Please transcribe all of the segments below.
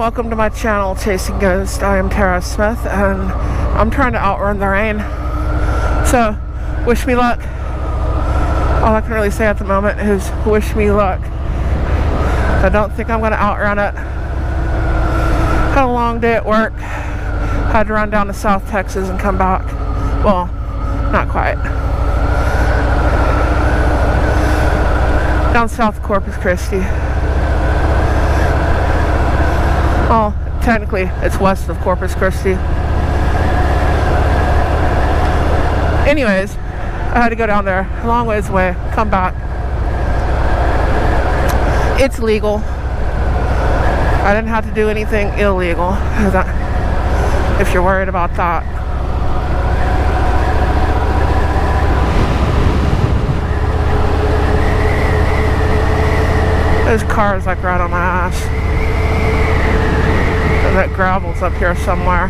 welcome to my channel, Chasing Ghosts. I am Tara Smith, and I'm trying to outrun the rain. So, wish me luck. All I can really say at the moment is wish me luck. I don't think I'm going to outrun it. Had a long day at work. Had to run down to South Texas and come back. Well, not quite. Down south Corpus Christi. Well, technically, it's west of Corpus Christi. Anyways, I had to go down there a long ways away, come back. It's legal. I didn't have to do anything illegal, if you're worried about that. There's cars like right on my ass. And that gravel's up here somewhere.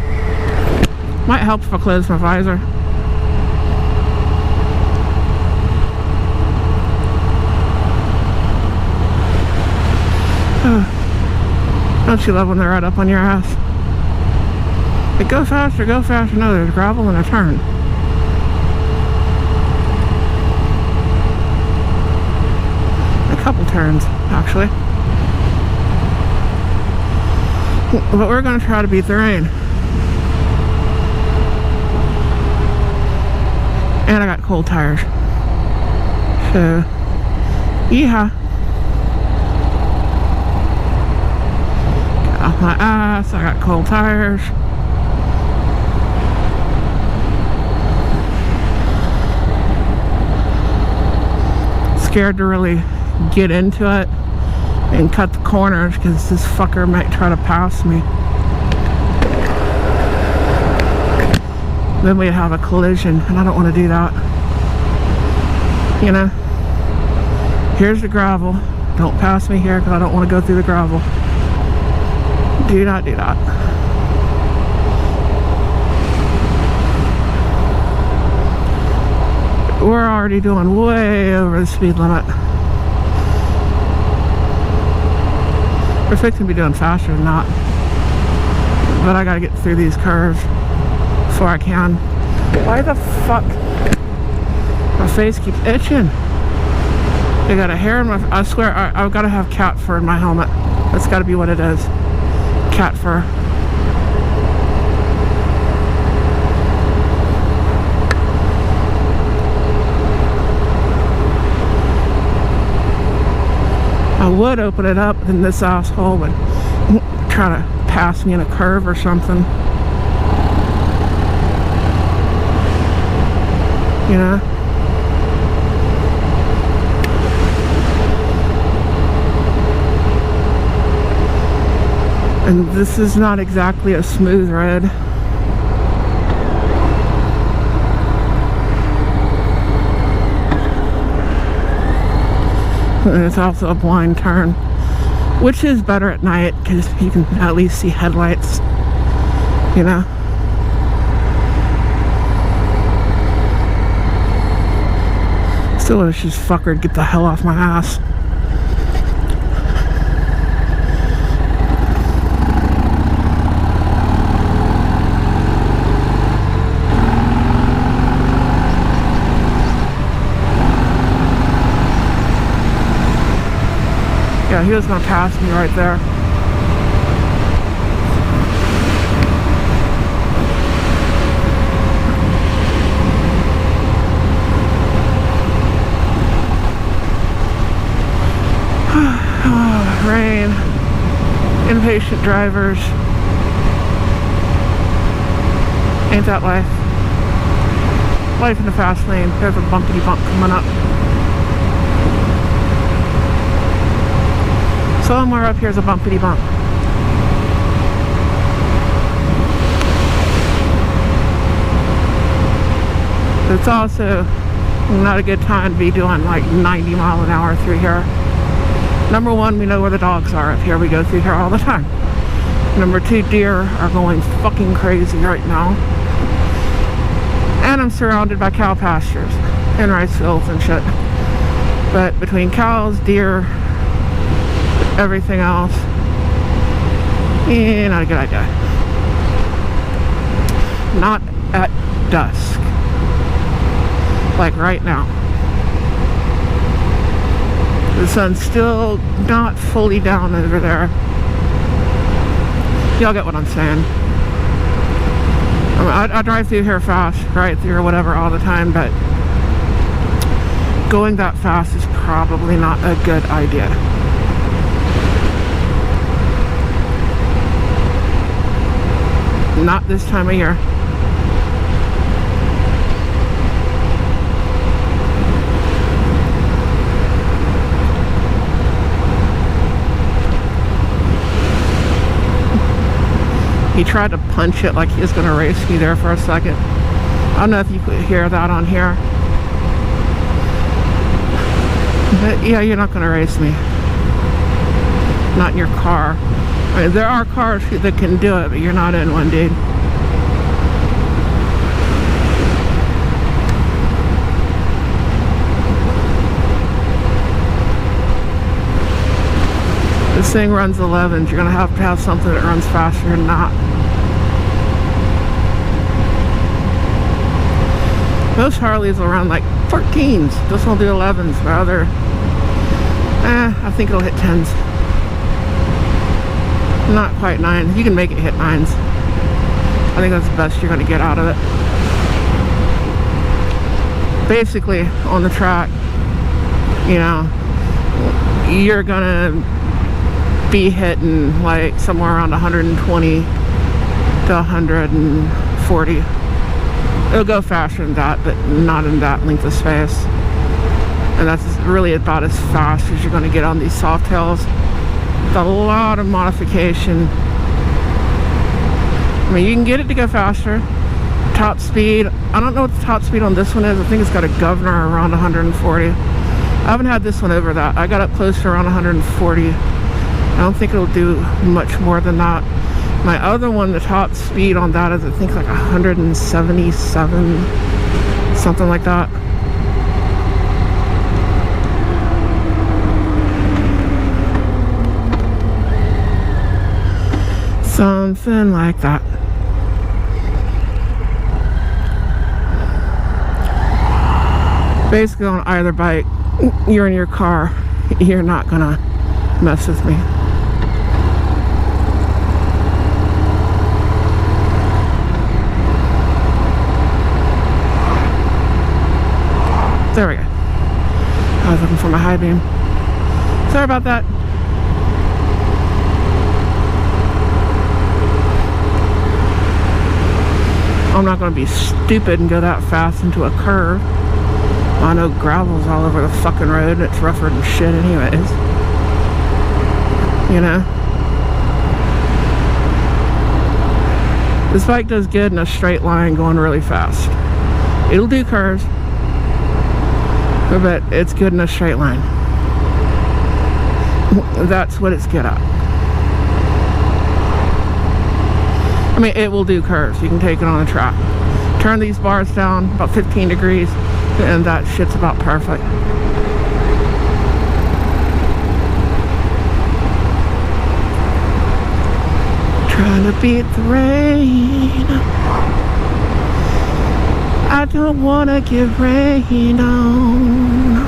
Might help if I close my visor. Don't you love when they're right up on your ass? Like, go faster, go faster. No, there's gravel and a turn. A couple turns, actually. But we're going to try to beat the rain. And I got cold tires. So, yeehaw. Got off my ass, I got cold tires. Scared to really get into it and cut the corners because this fucker might try to pass me. Then we'd have a collision, and I don't want to do that. You know? Here's the gravel. Don't pass me here because I don't want to go through the gravel. Do not do that. We're already doing way over the speed limit. We're fixing to be doing faster than that. But I gotta get through these curves before I can. Why the fuck? My face keeps itching. I got a hair in my... I swear, I've gotta have cat fur in my helmet. That's gotta be what it is. Cat fur. I would open it up, then this asshole would try to pass me in a curve or something. You know? And this is not exactly a smooth road. And it's also a blind turn, which is better at night because you can at least see headlights, you know. Still wish this fucker would get the hell off my ass. Yeah, he was gonna pass me right there. Rain. Impatient drivers. Ain't that life? Life in the fast lane. There's a bumpity bump coming up. Somewhere up here is a bumpity bump. It's also not a good time to be doing like 90 mile an hour through here. Number one, we know where the dogs are up here. We go through here all the time. Number two, deer are going fucking crazy right now. And I'm surrounded by cow pastures and rice fields and shit. But between cows, deer, everything else, Not a good idea. Not at dusk. Like right now. The sun's still not fully down over there. Y'all get what I'm saying. I drive through here fast, right through or whatever all the time, but going that fast is probably not a good idea. Not this time of year. He tried to punch it like he was going to race me there for a second. I don't know if you could hear that on here. But yeah, you're not going to race me. Not in your car. I mean, there are cars that can do it, but you're not in one, dude. This thing runs 11s. You're going to have something that runs faster than that. Most Harleys will run like 14s. This will do 11s, but other, I think it'll hit 10s. Not quite 9s. You can make it hit 9s. I think that's the best you're going to get out of it. Basically, on the track, you know, you're going to be hitting like somewhere around 120 to 140. It'll go faster than that, but not in that length of space. And that's really about as fast as you're going to get on these soft hills. With a lot of modification. I mean, you can get it to go faster. Top speed, I don't know what the top speed on this one is. I think it's got a governor around 140. I haven't had this one over that. I got up close to around 140. I don't think it'll do much more than that. My other one, the top speed on that is I think like 177, something like that. Something like that. Basically on either bike, you're in your car, you're not gonna mess with me. There we go. I was looking for my high beam. Sorry about that. I'm not going to be stupid and go that fast into a curve. I know gravel's all over the fucking road and it's rougher than shit anyways. You know? This bike does good in a straight line going really fast. It'll do curves, but it's good in a straight line. That's what it's good at. I mean, it will do curves. You can take it on a track. Turn these bars down about 15 degrees and that shit's about perfect. Trying to beat the rain. I don't want to get rain on.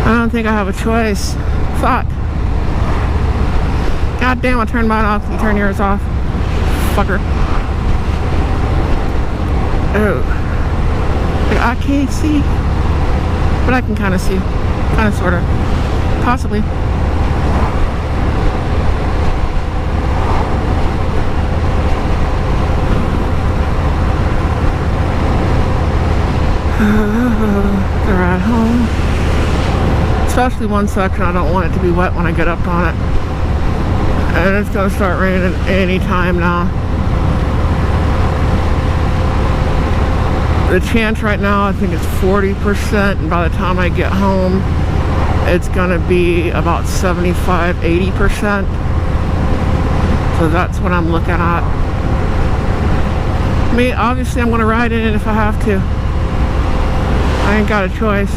I don't think I have a choice. Fuck. God damn, I turned mine off. You turn yours off. Fucker. Oh. I can't see. But I can kind of see. Kind of, sort of. Possibly. The ride home. Especially one section, I don't want it to be wet when I get up on it. And it's going to start raining any time now. The chance right now, I think it's 40%, and by the time I get home, it's going to be about 75-80%. So that's what I'm looking at. I mean, obviously I'm going to ride in it if I have to. I ain't got a choice.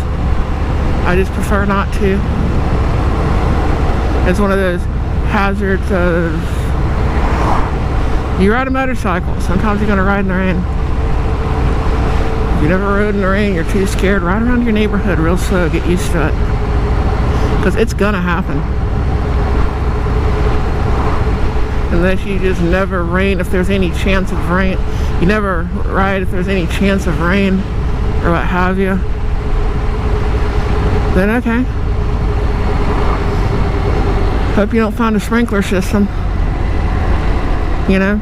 I just prefer not to. It's one of those, hazards of, you ride a motorcycle, sometimes you're going to ride in the rain. If you never rode in the rain, you're too scared, ride around your neighborhood real slow, get used to it, because it's going to happen. Unless you just never rain if there's any chance of rain. You never ride if there's any chance of rain or what have you. Then okay. Hope you don't find a sprinkler system. You know?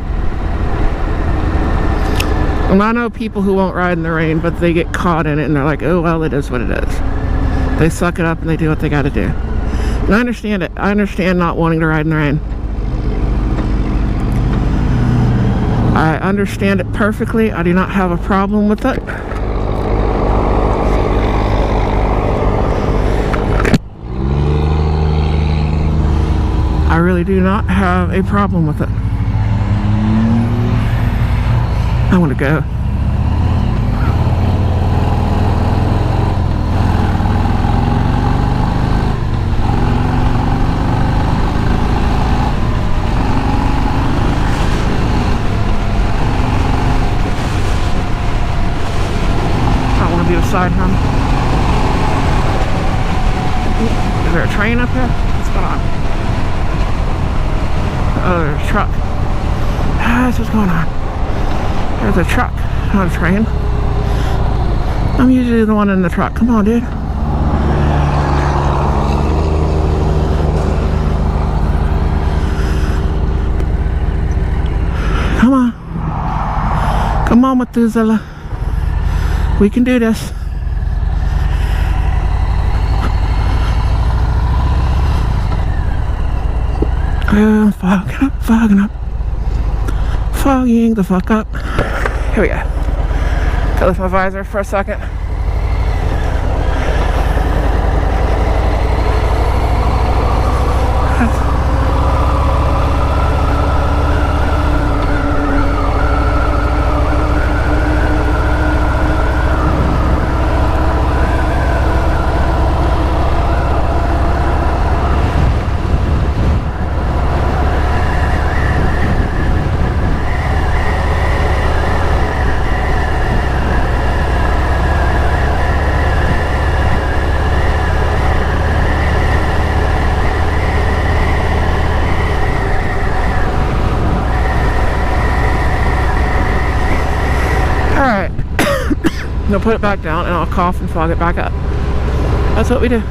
And I know people who won't ride in the rain, but they get caught in it and they're like, oh well, it is what it is. They suck it up and they do what they gotta do. And I understand it. I understand not wanting to ride in the rain. I understand it perfectly. I do not have a problem with it. I really do not have a problem with it. I want to go. Side hum. Is there a train up here? What's going on? Oh, there's a truck. That's what's going on. There's a truck, not a train. I'm usually the one in the truck. Come on, dude. Come on. Come on, Methuselah. We can do this. I'm fogging up. Fogging the fuck up. Here we go. Gotta lift my visor for a second. I'll put it back down and I'll cough and fog it back up. That's what we do.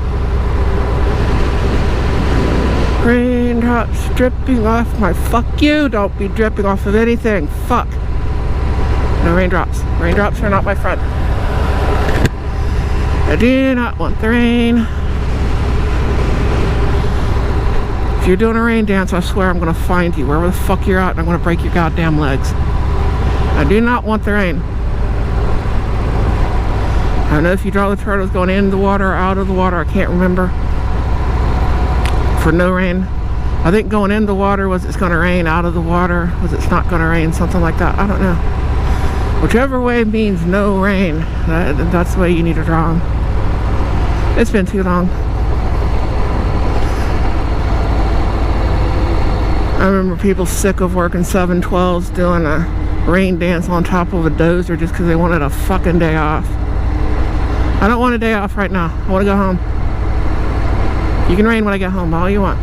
Raindrops dripping off my, fuck you, don't be dripping off of anything, fuck. No raindrops. Raindrops are not my friend. I do not want the rain. If you're doing a rain dance, I swear I'm gonna find you wherever the fuck you're at and I'm gonna break your goddamn legs. I do not want the rain. I don't know if you draw the turtles going in the water or out of the water. I can't remember. For no rain. I think going in the water was it's going to rain. Out of the water was it's not going to rain. Something like that. I don't know. Whichever way means no rain. That's the way you need to draw them. It's been too long. I remember people sick of working 7/12s doing a rain dance on top of a dozer just because they wanted a fucking day off. I don't want a day off right now. I want to go home. You can rain when I get home, all you want.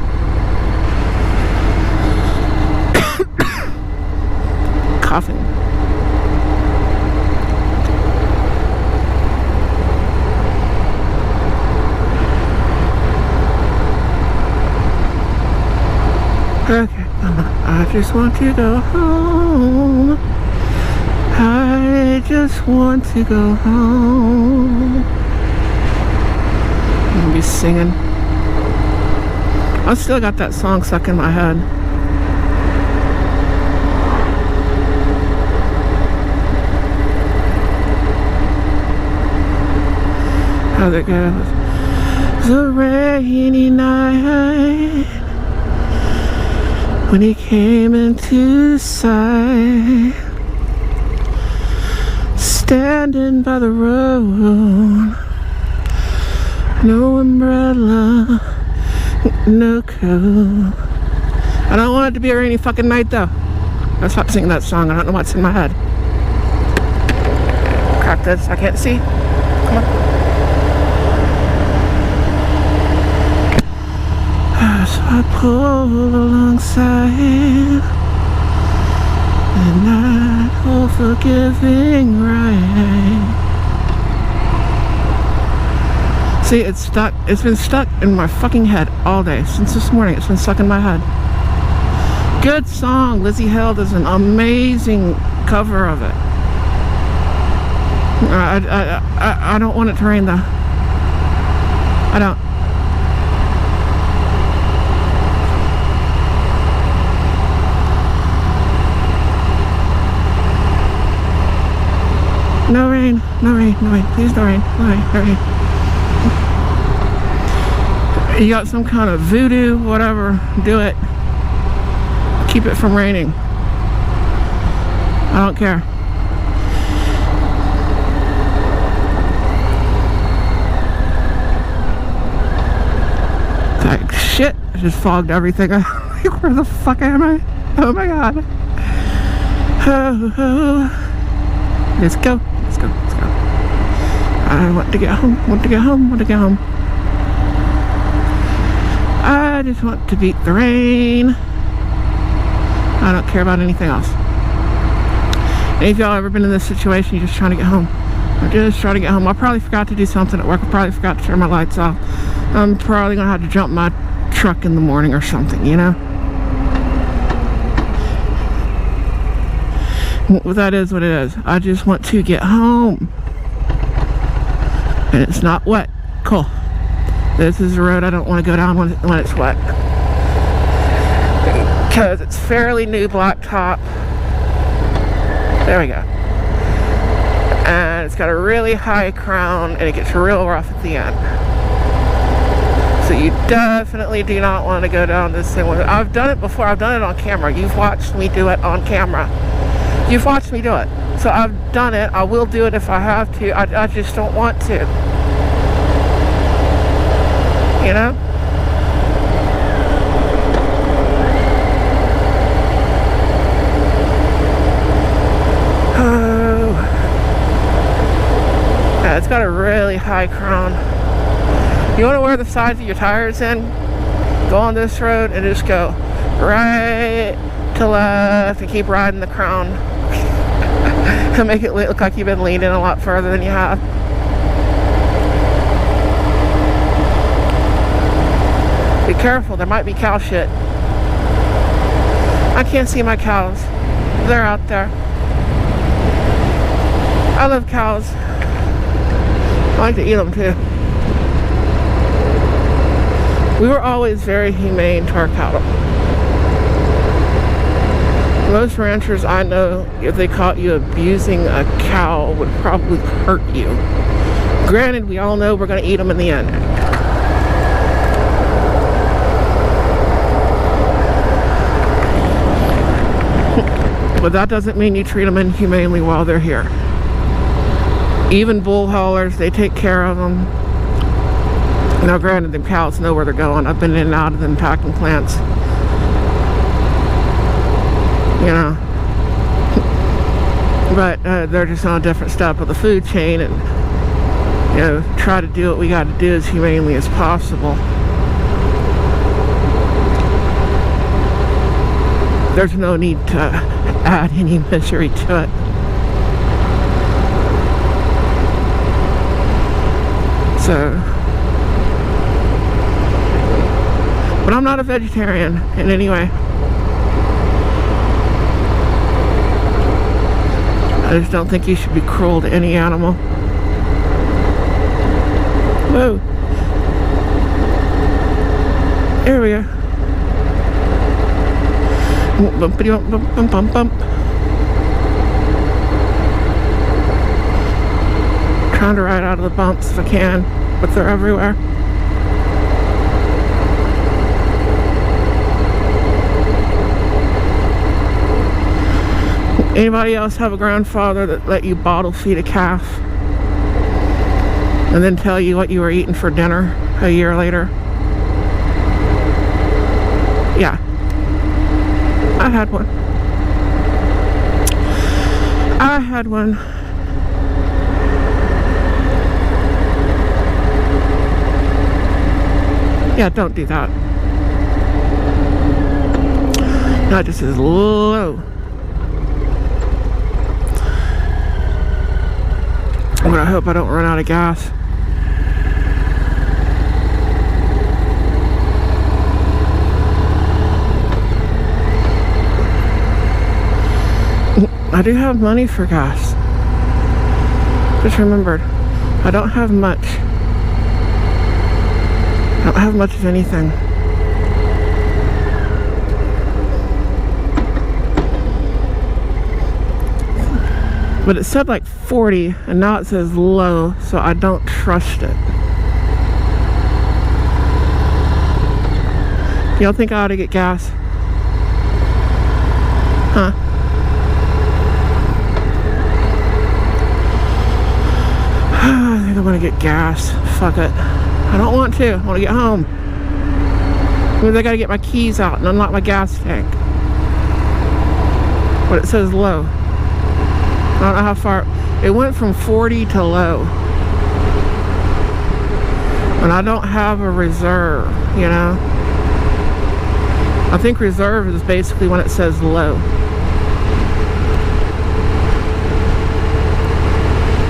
Coughing. Okay, I just want to go home. I just want to go home. I'm gonna be singing. I still got that song stuck in my head. How it goes. It's a rainy night when he came into sight. Standing by the road, no umbrella, no coat. I don't want it to be a rainy fucking night, though. I stopped singing that song. I don't know what's in my head. Crack this. I can't see. Come on. So I pull alongside and not all forgiving rain. See, it's stuck. It's been stuck in my fucking head all day since this morning. It's been stuck in my head. Good song. Lizzie Hill does an amazing cover of it. I don't want it to rain though. I don't. No rain, no rain, no rain. Please, no rain, no rain, no rain. You got some kind of voodoo, whatever, do it. Keep it from raining. I don't care. Like, shit, I just fogged everything. Like, where the fuck am I? Oh my god. Oh. Let's go. Let's go. Let's go. I want to get home. Want to get home. Want to get home. I just want to beat the rain. I don't care about anything else. Any of y'all ever been in this situation? You're just trying to get home. I'm just trying to get home. I probably forgot to do something at work. I probably forgot to turn my lights off. I'm probably gonna have to jump my truck in the morning or something, you know? Well, that is what it is. I just want to get home. And it's not wet. Cool. This is a road I don't want to go down when it's wet. Because it's fairly new blacktop. There we go. And it's got a really high crown and it gets real rough at the end. So you definitely do not want to go down this thing. I've done it before. I've done it on camera. You've watched me do it on camera. You've watched me do it. So I've done it. I will do it if I have to. I just don't want to. You know? Oh. Yeah, it's got a really high crown. You want to wear the sides of your tires in? Go on this road and just go right to left and keep riding the crown. To make it look like you've been leaning a lot further than you have. Be careful, there might be cow shit. I can't see my cows. They're out there. I love cows. I like to eat them too. We were always very humane to our cattle. Most ranchers I know, if they caught you abusing a cow, would probably hurt you. Granted, we all know we're going to eat them in the end. But that doesn't mean you treat them inhumanely while they're here. Even bull haulers, they take care of them. Now granted, the cows know where they're going. I've been in and out of them packing plants. You know. But they're just on a different step of the food chain and, you know, try to do what we got to do as humanely as possible. There's no need to add any misery to it. So, but I'm not a vegetarian in any way. I just don't think you should be cruel to any animal. Whoa. There we go. Bumpity bump bump bump bump bump. Trying to ride out of the bumps if I can, but they're everywhere. Anybody else have a grandfather that let you bottle feed a calf and then tell you what you were eating for dinner a year later? Yeah. I had one. I had one. Yeah, don't do that. No, it just is low. I'm gonna hope I don't run out of gas. I do have money for gas. Just remembered, I don't have much. I don't have much of anything. But it said like 40, and now it says low, so I don't trust it. Y'all think I ought to get gas? Huh? I think I'm gonna get gas. Fuck it. I don't want to. I want to get home. Maybe I gotta get my keys out and unlock my gas tank. But it says low. I don't know how far. It went from 40 to low. And I don't have a reserve, you know? I think reserve is basically when it says low.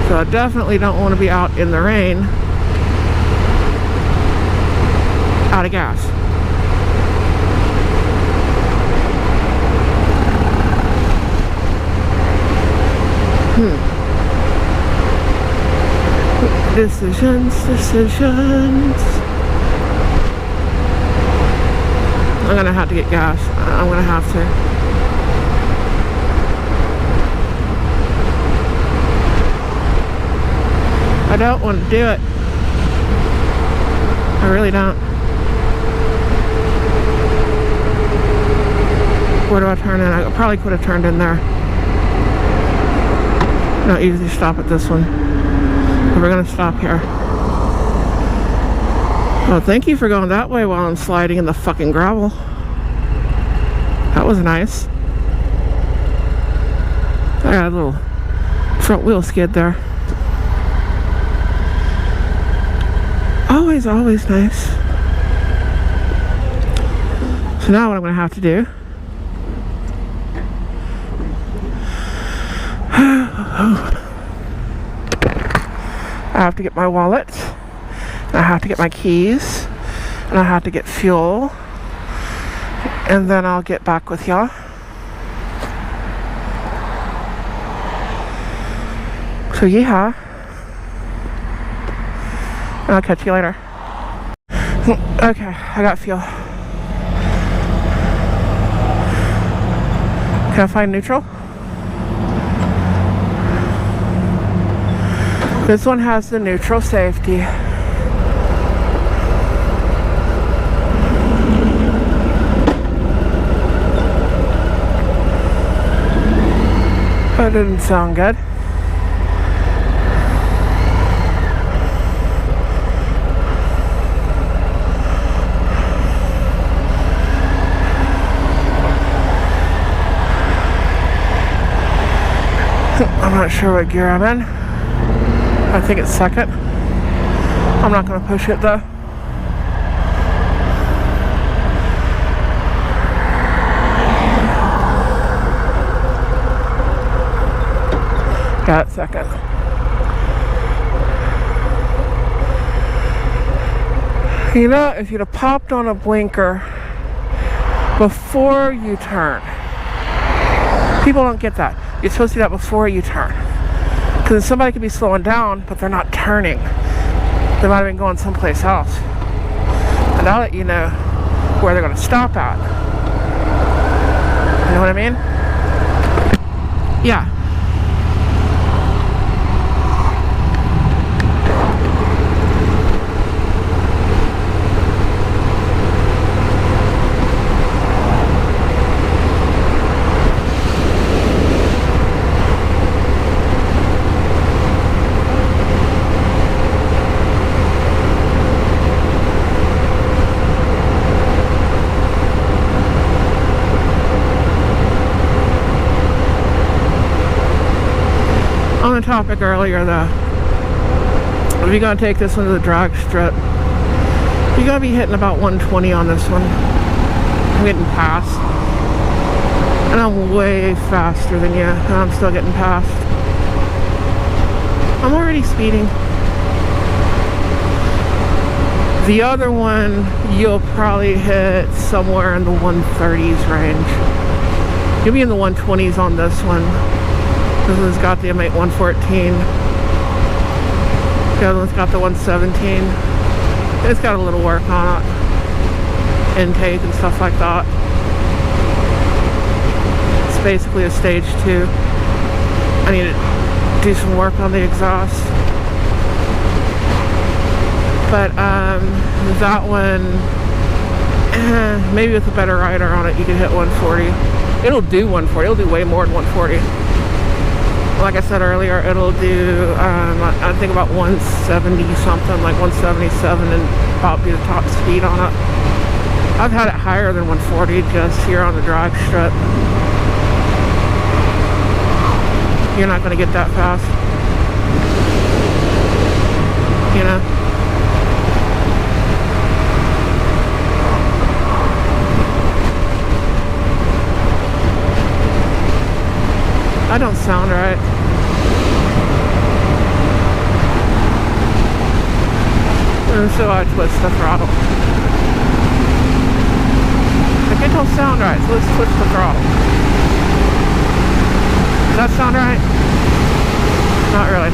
So I definitely don't want to be out in the rain out of gas. Decisions. I'm gonna have to get gas. I'm gonna have to. I don't want to do it. I really don't. Where do I turn in? I probably could have turned in there. No, easy stop at this one. But we're gonna stop here. Oh, thank you for going that way while I'm sliding in the fucking gravel. That was nice. I got a little front wheel skid there. Always nice. So now what I'm gonna have to do I have to get my wallet, and I have to get my keys, and I have to get fuel, and then I'll get back with y'all. So yeah, I'll catch you later. Okay, I got fuel. Can I find neutral? This one has the neutral safety. That didn't sound good. I'm not sure what gear I'm in. I think it's second. I'm not going to push it though. Yeah, it's second. You know, if you'd have popped on a blinker before you turn, people don't get that. You're supposed to do that before you turn. Because somebody could be slowing down, but they're not turning. They might have been going someplace else. And I'll let you know where they're going to stop at. You know what I mean? Yeah. topic earlier though. If you're gonna take this one to the drag strip, you're gonna be hitting about 120 on this one. I'm getting past. And I'm way faster than you, and I'm still getting past. I'm already speeding. The other one, you'll probably hit somewhere in the 130s range. You'll be in the 120s on this one. This one's got the M8 114. The other one's got the 117. It's got a little work on it. Intake and stuff like that. It's basically a stage 2. I need to do some work on the exhaust. But that one, maybe with a better rider on it, you could hit 140. It'll do 140. It'll do way more than 140. Like I said earlier, it'll do, I think about 170 something, like 177, and probably the top speed on it. I've had it higher than 140 just here on the drag strip. You're not going to get that fast. You know? That don't sound right. And so I twist the throttle. Like it don't sound right, so let's twist the throttle. Does that sound right? Not really.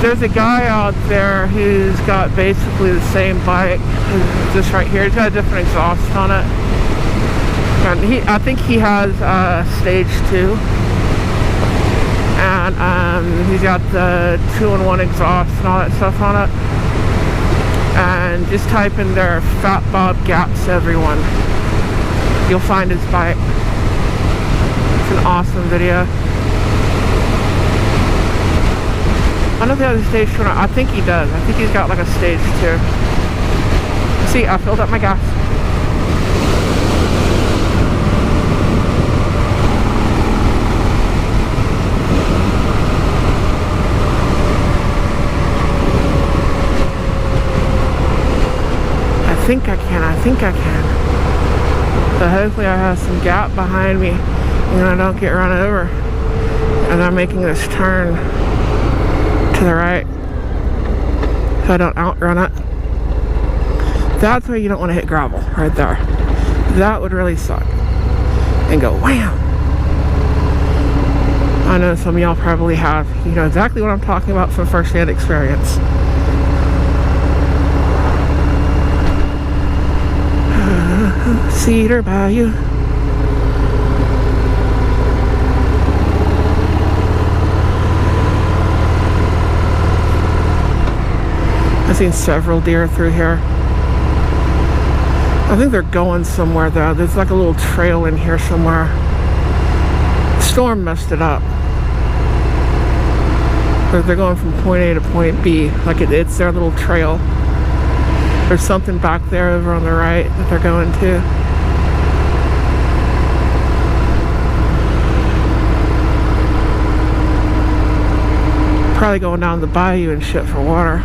There's a guy out there who's got basically the same bike as this right here. He's got a different exhaust on it. And I think he has stage 2. And he's got the 2-in-1 exhaust and all that stuff on it. And just type in there Fat Bob Gaps Everyone. You'll find his bike. It's an awesome video. I don't know if he has a stage 2 or not. I think he does. I think he's got like a stage 2. See, I filled up my gas. I think I can. So hopefully I have some gap behind me and I don't get run over as I'm making this turn to the right, so I don't outrun it. That's where you don't want to hit gravel, right there. That would really suck. And go wham! I know some of y'all probably have. You know exactly what I'm talking about from first-hand experience. Cedar Bayou. I've seen several deer through here. I think they're going somewhere though. There's like a little trail in here somewhere. The storm messed it up. They're going from point A to point B. Like it's their little trail. There's something back there over on the right that they're going to. Probably going down the bayou and shit for water.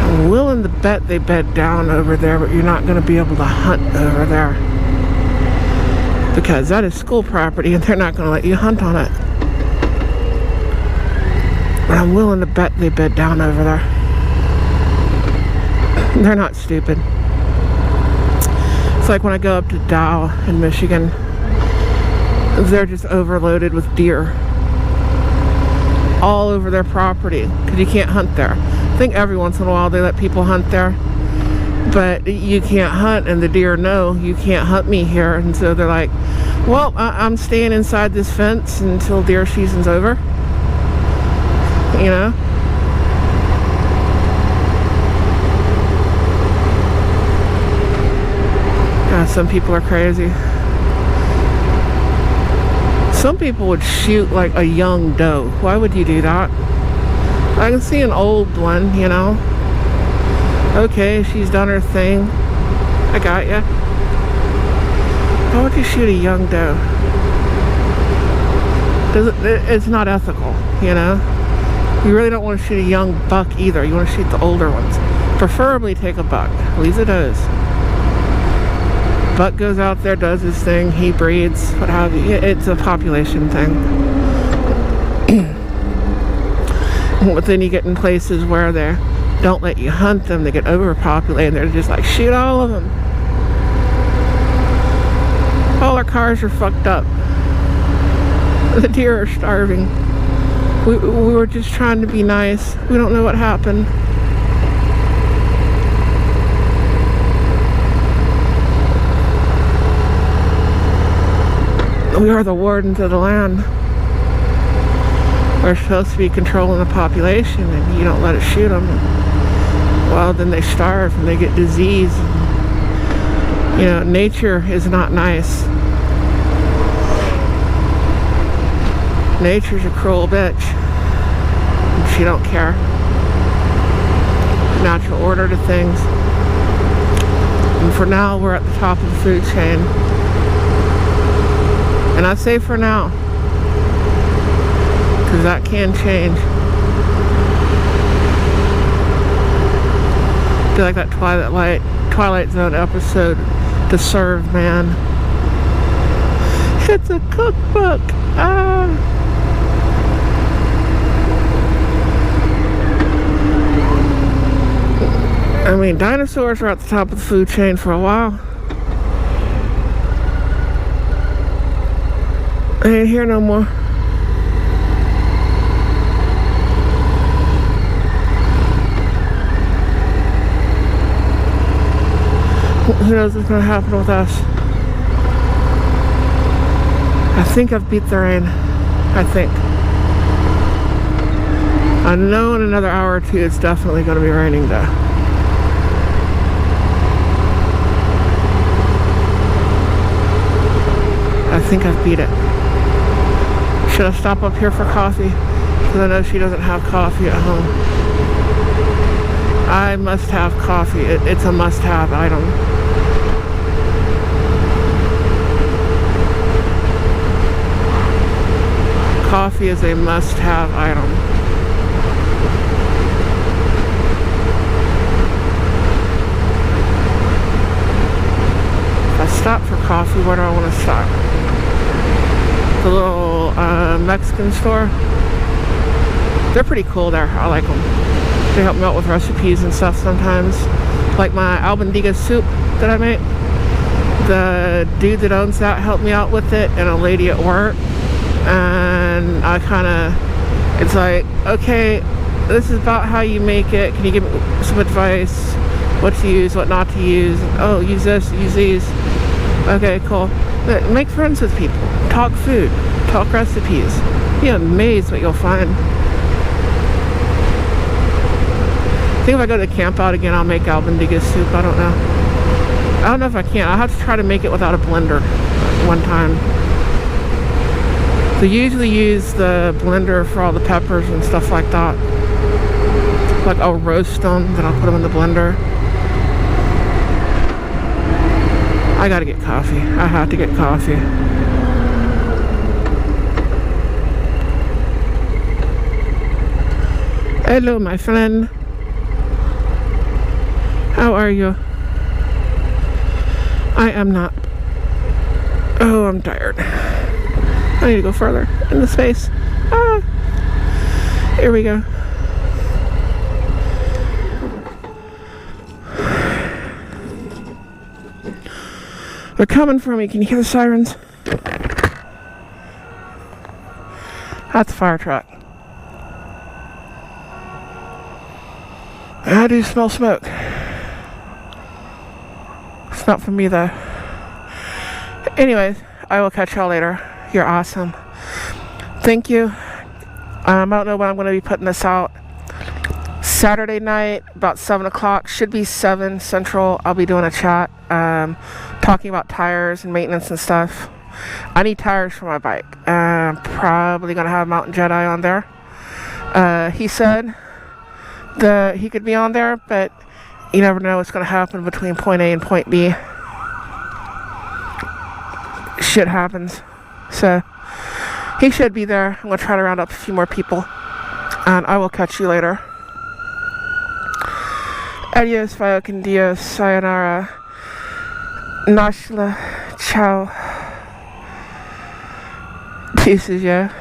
I'm willing to bet they bed down over there, but you're not going to be able to hunt over there. Because that is school property and they're not going to let you hunt on it. But I'm willing to bet they bed down over there. They're not stupid. It's like when I go up to Dow in Michigan. They're just overloaded with deer. All over their property. Because you can't hunt there. I think every once in a while they let people hunt there. But you can't hunt and the deer know you can't hunt me here. And so they're like, well, I'm staying inside this fence until deer season's over. You know? Some people are crazy. Some people would shoot like a young doe. Why would you do that? I can see an old one, you know. Okay, she's done her thing. I got ya. Why would you shoot a young doe? It's not ethical, you know. You really don't want to shoot a young buck either. You want to shoot the older ones. Preferably take a buck. Leave the does. Buck goes out there, does his thing, he breeds, what have you. It's a population thing. But then you get in places where they don't let you hunt them, they get overpopulated, they're just like, shoot all of them. All our cars are fucked up. The deer are starving. We were just trying to be nice. We don't know what happened. We are the wardens of the land. We're supposed to be controlling the population, and you don't let us shoot them. Well, then they starve and they get disease. You know, nature is not nice. Nature's a cruel bitch. And she don't care. Natural order to things. And for now, we're at the top of the food chain. And I say for now, because that can change. I feel like that Twilight Zone episode, To Serve Man. It's a cookbook. I mean, dinosaurs were at the top of the food chain for a while. I ain't here no more. Who knows what's going to happen with us? I think I've beat the rain. I think. I know in another hour or two it's definitely going to be raining though. I think I've beat it. Should I stop up here for coffee? Because I know she doesn't have coffee at home. I must have coffee. It's a must-have item. Coffee is a must-have item. If I stop for coffee, where do I want to stop? The little Mexican store. They're pretty cool there. I like them. They help me out with recipes and stuff sometimes. Like my albondiga soup that I make. The dude that owns that helped me out with it, and a lady at work. And I kind of, it's like, okay, this is about how you make it. Can you give me some advice? What to use, what not to use? Oh, use this, use these. Okay, cool. Make friends with people. Talk food. Talk recipes. Be amazed what you'll find. I think if I go to camp out again, I'll make albondiga soup. I don't know. I don't know if I can. I'll have to try to make it without a blender one time. So usually use the blender for all the peppers and stuff like that. Like I'll roast them, then I'll put them in the blender. I gotta get coffee. I have to get coffee. Hello, my friend. How are you? I am not. Oh, I'm tired. I need to go further in the space. Here we go. They're coming for me. Can you hear the sirens? That's a fire truck. I do smell smoke. It's not from me though. Anyways, I will catch y'all later. You're awesome. Thank you. I don't know when I'm going to be putting this out. Saturday night, about 7 o'clock. Should be 7 Central. I'll be doing a chat. Talking about tires and maintenance and stuff. I need tires for my bike. I'm probably gonna have Mountain Jedi on there. He said that he could be on there, but you never know what's gonna happen between point A and point B. Shit happens. So he should be there. I'm gonna try to round up a few more people, and I will catch you later. Adios, via con Dios, sayonara, nashla, ciao. Pieces, yeah.